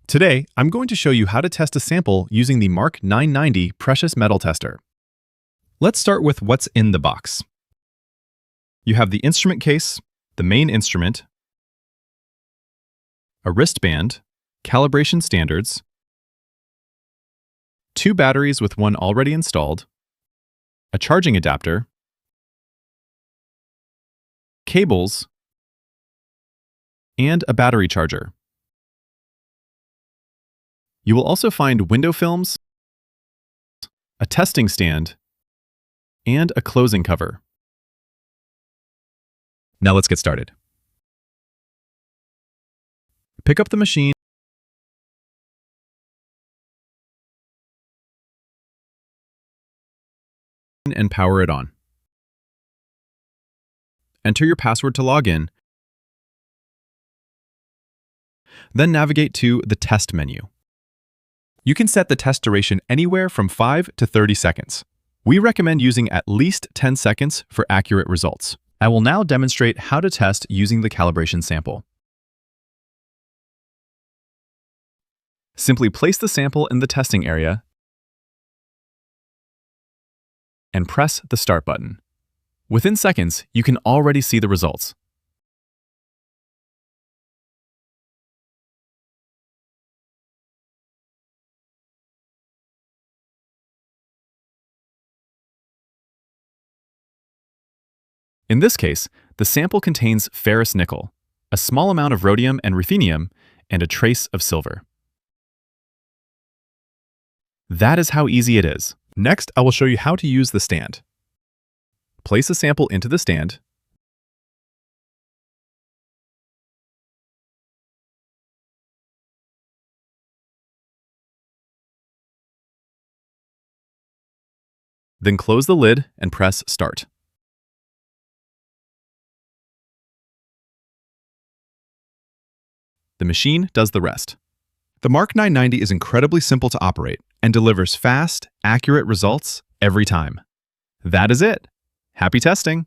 Today, I'm going to show you how to test a sample using the MARK990 precious metal tester. Let's start with what's in the box. You have the instrument case, the main instrument, a wristband, calibration standards, 2 batteries with one already installed, a charging adapter, cables, and a battery charger. You will also find window films, a testing stand, and a closing cover. Now let's get started. Pick up the machine and power it on. Enter your password to log in, then navigate to the Test menu. You can set the test duration anywhere from 5 to 30 seconds. We recommend using at least 10 seconds for accurate results. I will now demonstrate how to test using the calibration sample. Simply place the sample in the testing area and press the Start button. Within seconds, you can already see the results. In this case, the sample contains ferrous nickel, a small amount of rhodium and ruthenium, and a trace of silver. That is how easy it is. Next, I will show you how to use the stand. Place a sample into the stand, then close the lid and press Start. The machine does the rest. The MARK990 is incredibly simple to operate and delivers fast, accurate results every time. That is it. Happy testing!